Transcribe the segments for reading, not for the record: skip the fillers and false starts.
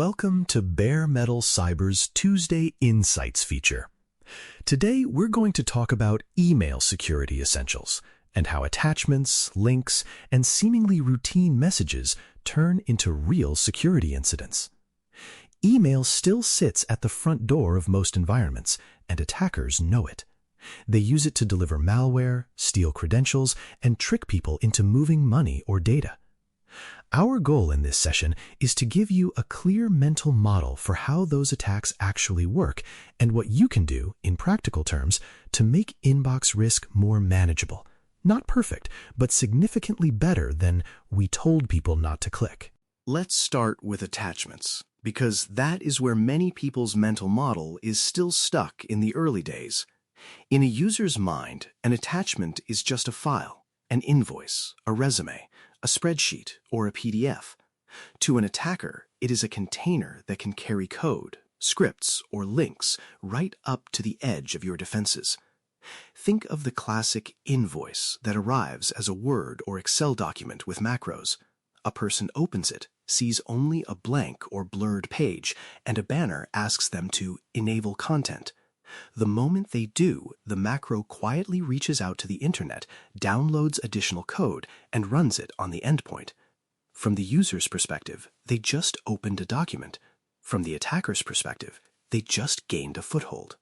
Welcome to Bare Metal Cyber's Tuesday Insights feature. Today, we're going to talk about email security essentials and how attachments, links, and seemingly routine messages turn into real security incidents. Email still sits at the front door of most environments, and attackers know it. They use it to deliver malware, steal credentials, and trick people into moving money or data. Our goal in this session is to give you a clear mental model for how those attacks actually work and what you can do, in practical terms, to make inbox risk more manageable. Not perfect, but significantly better than we told people not to click. Let's start with attachments, because that is where many people's mental model is still stuck in the early days. In a user's mind, an attachment is just a file, an invoice, a resume, a spreadsheet, or a PDF. To an attacker, it is a container that can carry code, scripts, or links right up to the edge of your defenses. Think of the classic invoice that arrives as a Word or Excel document with macros. A person opens it, sees only a blank or blurred page, and a banner asks them to enable content. The moment they do, the macro quietly reaches out to the internet, downloads additional code, and runs it on the endpoint. From the user's perspective, they just opened a document. From the attacker's perspective, they just gained a foothold.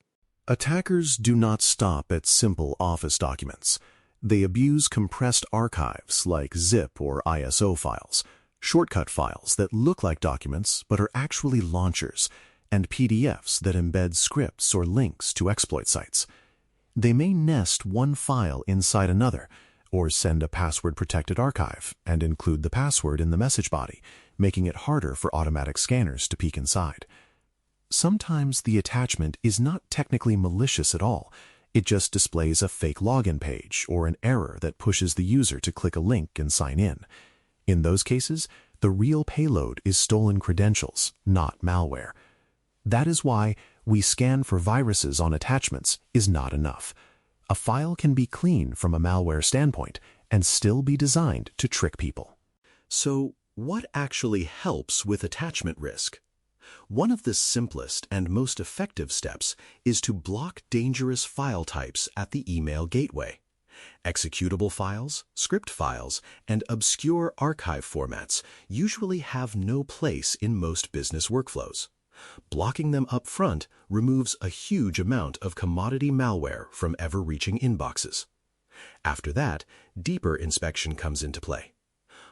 Attackers do not stop at simple Office documents. They abuse compressed archives like zip or ISO files, shortcut files that look like documents but are actually launchers, and PDFs that embed scripts or links to exploit sites. They may nest one file inside another, or send a password-protected archive and include the password in the message body, making it harder for automatic scanners to peek inside. Sometimes the attachment is not technically malicious at all. It just displays a fake login page or an error that pushes the user to click a link and sign in. In those cases, the real payload is stolen credentials, not malware. That is why we scan for viruses on attachments is not enough. A file can be clean from a malware standpoint and still be designed to trick people. So, what actually helps with attachment risk? One of the simplest and most effective steps is to block dangerous file types at the email gateway. Executable files, script files, and obscure archive formats usually have no place in most business workflows. Blocking them up front removes a huge amount of commodity malware from ever reaching inboxes. After that, deeper inspection comes into play.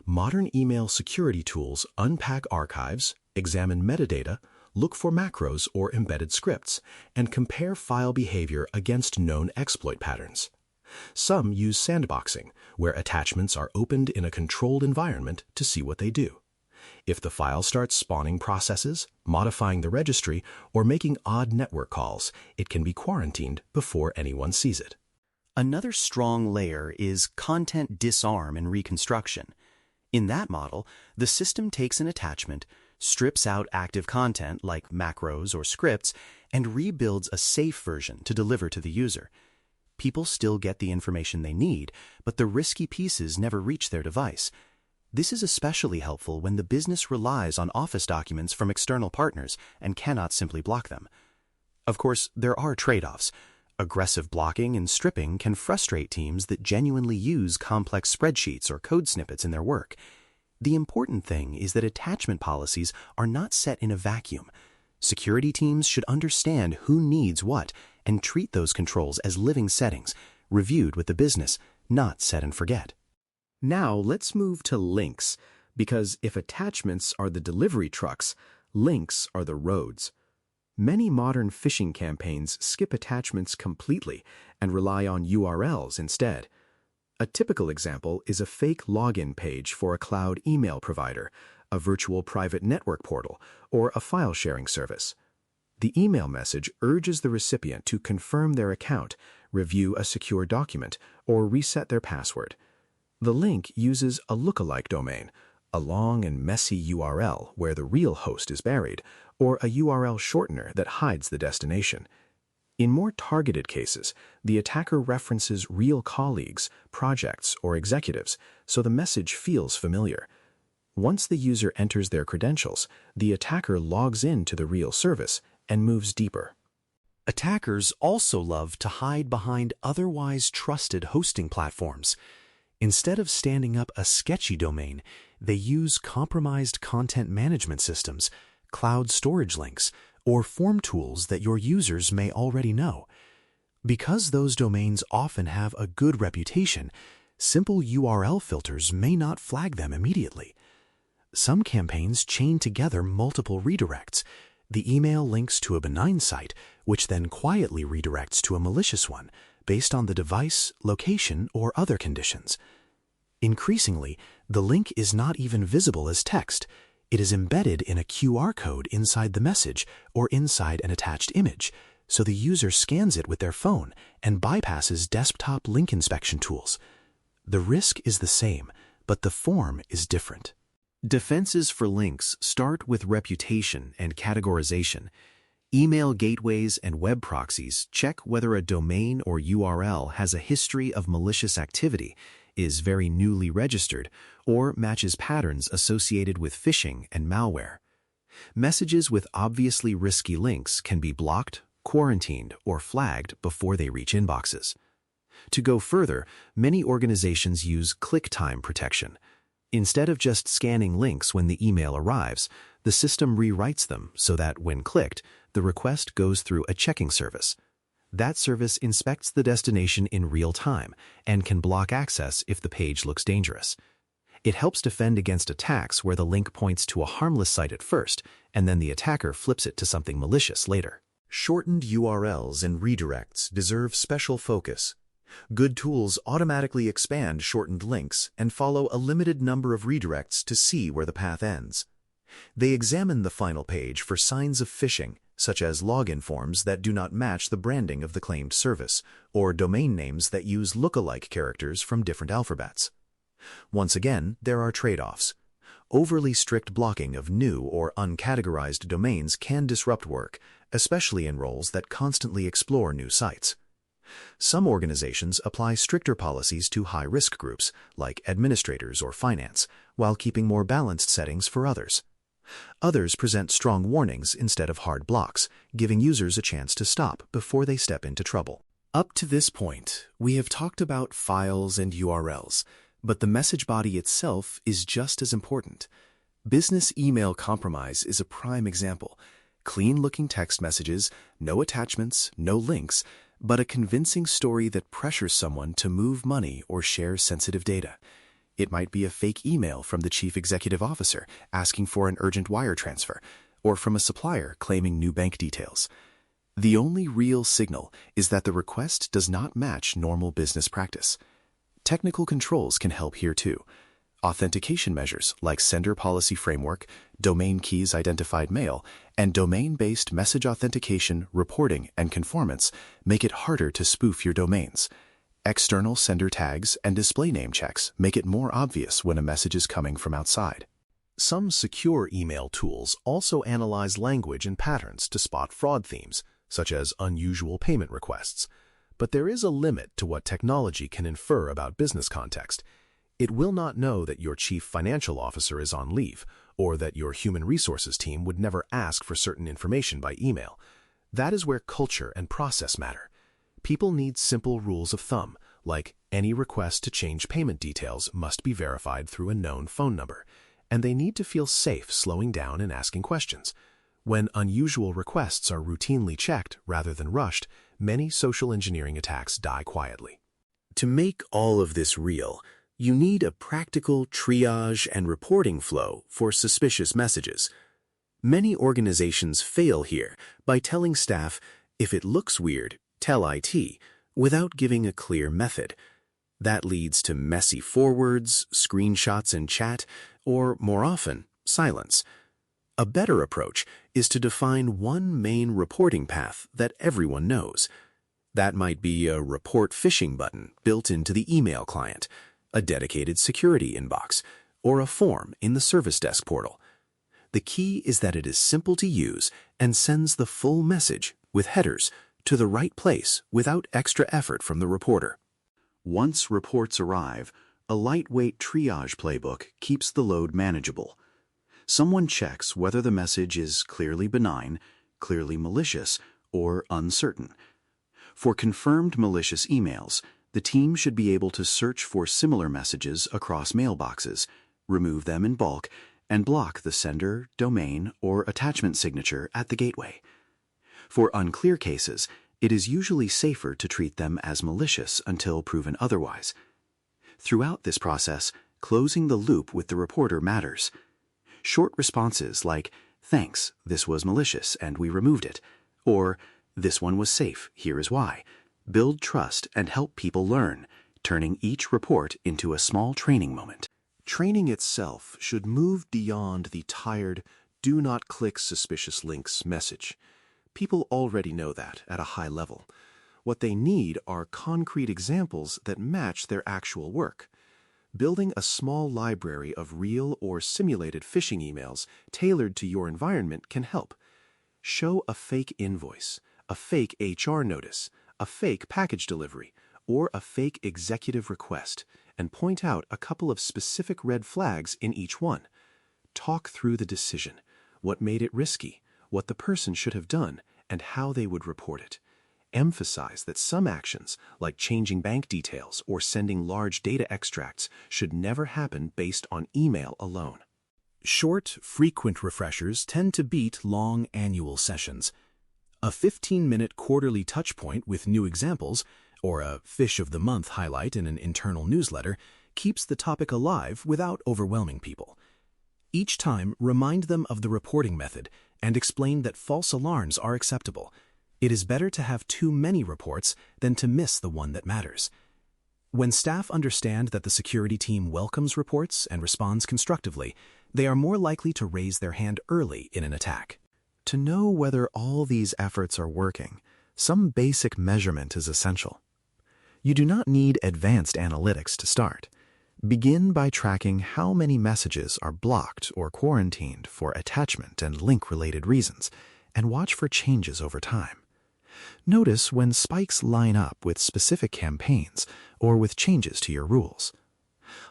Modern email security tools unpack archives, examine metadata, look for macros or embedded scripts, and compare file behavior against known exploit patterns. Some use sandboxing, where attachments are opened in a controlled environment to see what they do. If the file starts spawning processes, modifying the registry, or making odd network calls, it can be quarantined before anyone sees it. Another strong layer is content disarm and reconstruction. In that model, the system takes an attachment, strips out active content like macros or scripts, and rebuilds a safe version to deliver to the user. People still get the information they need, but the risky pieces never reach their device. This is especially helpful when the business relies on Office documents from external partners and cannot simply block them. Of course, there are trade-offs. Aggressive blocking and stripping can frustrate teams that genuinely use complex spreadsheets or code snippets in their work. The important thing is that attachment policies are not set in a vacuum. Security teams should understand who needs what and treat those controls as living settings, reviewed with the business, not set and forget. Now let's move to links, because if attachments are the delivery trucks, links are the roads. Many modern phishing campaigns skip attachments completely and rely on URLs instead. A typical example is a fake login page for a cloud email provider, a virtual private network portal, or a file sharing service. The email message urges the recipient to confirm their account, review a secure document, or reset their password. The link uses a lookalike domain, a long and messy URL where the real host is buried, or a URL shortener that hides the destination. In more targeted cases, the attacker references real colleagues, projects, or executives, so the message feels familiar. Once the user enters their credentials, the attacker logs in to the real service and moves deeper. Attackers also love to hide behind otherwise trusted hosting platforms. Instead of standing up a sketchy domain, they use compromised content management systems, cloud storage links, or form tools that your users may already know. Because those domains often have a good reputation, simple URL filters may not flag them immediately. Some campaigns chain together multiple redirects. The email links to a benign site, which then quietly redirects to a malicious one, based on the device, location, or other conditions. Increasingly, the link is not even visible as text. It is embedded in a QR code inside the message or inside an attached image, so the user scans it with their phone and bypasses desktop link inspection tools. The risk is the same, but the form is different. Defenses for links start with reputation and categorization. Email gateways and web proxies check whether a domain or URL has a history of malicious activity, is very newly registered, or matches patterns associated with phishing and malware. Messages with obviously risky links can be blocked, quarantined, or flagged before they reach inboxes. To go further, many organizations use click time protection. Instead of just scanning links when the email arrives, the system rewrites them so that, when clicked, the request goes through a checking service. That service inspects the destination in real time and can block access if the page looks dangerous. It helps defend against attacks where the link points to a harmless site at first, and then the attacker flips it to something malicious later. Shortened URLs and redirects deserve special focus. Good tools automatically expand shortened links and follow a limited number of redirects to see where the path ends. They examine the final page for signs of phishing, such as login forms that do not match the branding of the claimed service, or domain names that use look-alike characters from different alphabets. Once again, there are trade-offs. Overly strict blocking of new or uncategorized domains can disrupt work, especially in roles that constantly explore new sites. Some organizations apply stricter policies to high-risk groups, like administrators or finance, while keeping more balanced settings for others. Others present strong warnings instead of hard blocks, giving users a chance to stop before they step into trouble. Up to this point, we have talked about files and URLs, but the message body itself is just as important. Business email compromise is a prime example. Clean-looking text messages, no attachments, no links, but a convincing story that pressures someone to move money or share sensitive data. It might be a fake email from the chief executive officer asking for an urgent wire transfer, or from a supplier claiming new bank details. The only real signal is that the request does not match normal business practice. Technical controls can help here too. Authentication measures like Sender Policy Framework, Domain Keys Identified Mail, and domain-based message authentication, reporting, and conformance make it harder to spoof your domains. External sender tags and display name checks make it more obvious when a message is coming from outside. Some secure email tools also analyze language and patterns to spot fraud themes, such as unusual payment requests. But there is a limit to what technology can infer about business context. It will not know that your chief financial officer is on leave, or that your human resources team would never ask for certain information by email. That is where culture and process matter. People need simple rules of thumb, like any request to change payment details must be verified through a known phone number, and they need to feel safe slowing down and asking questions. When unusual requests are routinely checked rather than rushed, many social engineering attacks die quietly. To make all of this real, you need a practical triage and reporting flow for suspicious messages. Many organizations fail here by telling staff, if it looks weird, tell IT, without giving a clear method. That leads to messy forwards, screenshots in chat, or, more often, silence. A better approach is to define one main reporting path that everyone knows. That might be a report phishing button built into the email client, a dedicated security inbox, or a form in the service desk portal. The key is that it is simple to use and sends the full message, with headers, to the right place without extra effort from the reporter. Once reports arrive, A lightweight triage playbook keeps the load manageable. Someone checks whether the message is clearly benign, clearly malicious, or uncertain. For confirmed malicious emails, the team should be able to search for similar messages across mailboxes, remove them in bulk, and block the sender, domain, or attachment signature at the gateway. For unclear cases, it is usually safer to treat them as malicious until proven otherwise. Throughout this process, closing the loop with the reporter matters. Short responses like, "Thanks, this was malicious and we removed it," or "This one was safe, here is why," build trust and help people learn, turning each report into a small training moment. Training itself should move beyond the tired, "do not click suspicious links" message. People already know that at a high level. What they need are concrete examples that match their actual work. Building a small library of real or simulated phishing emails tailored to your environment can help. Show a fake invoice, a fake HR notice, a fake package delivery, or a fake executive request, and point out a couple of specific red flags in each one. Talk through the decision, what made it risky, what the person should have done, and how they would report it. Emphasize that some actions, like changing bank details or sending large data extracts, should never happen based on email alone. Short, frequent refreshers tend to beat long annual sessions. A 15-minute quarterly touchpoint with new examples, or a Fish of the Month highlight in an internal newsletter, keeps the topic alive without overwhelming people. Each time, remind them of the reporting method and explain that false alarms are acceptable. It is better to have too many reports than to miss the one that matters. When staff understand that the security team welcomes reports and responds constructively, they are more likely to raise their hand early in an attack. To know whether all these efforts are working, some basic measurement is essential. You do not need advanced analytics to start. Begin by tracking how many messages are blocked or quarantined for attachment and link-related reasons, and watch for changes over time. Notice when spikes line up with specific campaigns or with changes to your rules.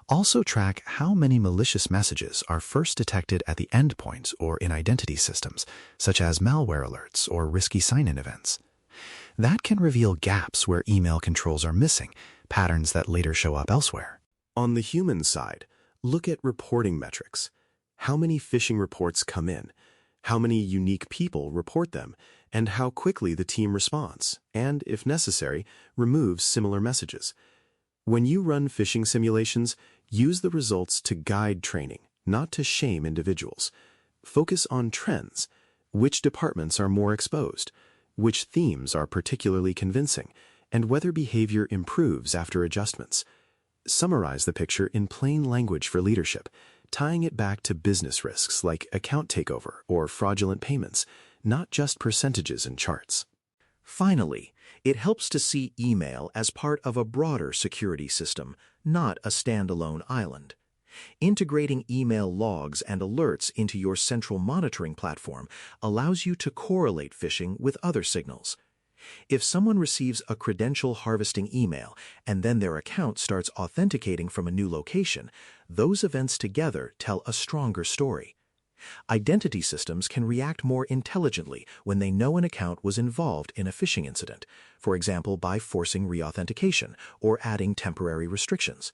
Also track how many malicious messages are first detected at the endpoint or in identity systems, such as malware alerts or risky sign-in events. That can reveal gaps where email controls are missing, patterns that later show up elsewhere. On the human side, look at reporting metrics. How many phishing reports come in? How many unique people report them? And how quickly the team responds, and, if necessary, removes similar messages. When you run phishing simulations, use the results to guide training, not to shame individuals. Focus on trends. Which departments are more exposed? Which themes are particularly convincing? And whether behavior improves after adjustments. Summarize the picture in plain language for leadership, tying it back to business risks like account takeover or fraudulent payments, not just percentages and charts. Finally, it helps to see email as part of a broader security system, not a standalone island. Integrating email logs and alerts into your central monitoring platform allows you to correlate phishing with other signals. If someone receives a credential harvesting email and then their account starts authenticating from a new location, those events together tell a stronger story. Identity systems can react more intelligently when they know an account was involved in a phishing incident, for example by forcing reauthentication or adding temporary restrictions.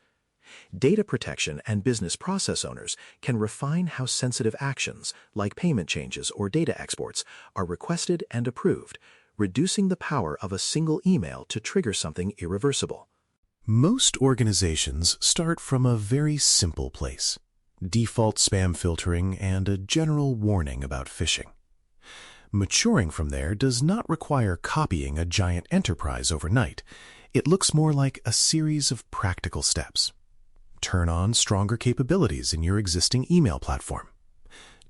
Data protection and business process owners can refine how sensitive actions, like payment changes or data exports, are requested and approved, reducing the power of a single email to trigger something irreversible. Most organizations start from a very simple place: default spam filtering and a general warning about phishing. Maturing from there does not require copying a giant enterprise overnight. It looks more like a series of practical steps. Turn on stronger capabilities in your existing email platform.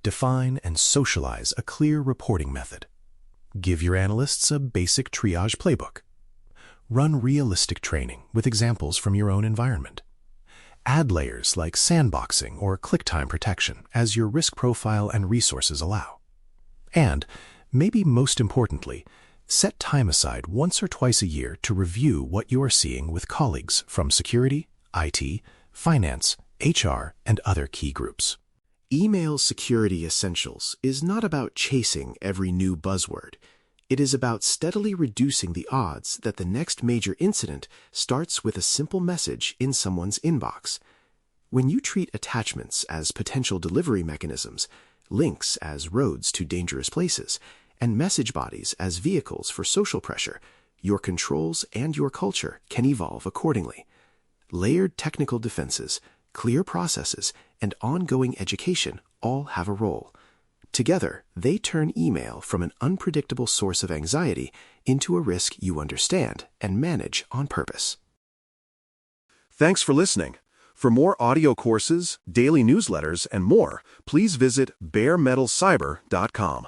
Define and socialize a clear reporting method. Give your analysts a basic triage playbook. Run realistic training with examples from your own environment. Add layers like sandboxing or click-time protection as your risk profile and resources allow. And, maybe most importantly, set time aside once or twice a year to review what you are seeing with colleagues from security, IT, finance, HR, and other key groups. Email Security Essentials is not about chasing every new buzzword. It is about steadily reducing the odds that the next major incident starts with a simple message in someone's inbox. When you treat attachments as potential delivery mechanisms, links as roads to dangerous places, and message bodies as vehicles for social pressure, your controls and your culture can evolve accordingly. Layered technical defenses, clear processes, and ongoing education all have a role. Together, they turn email from an unpredictable source of anxiety into a risk you understand and manage on purpose. Thanks for listening. For more audio courses, daily newsletters, and more, please visit baremetalcyber.com.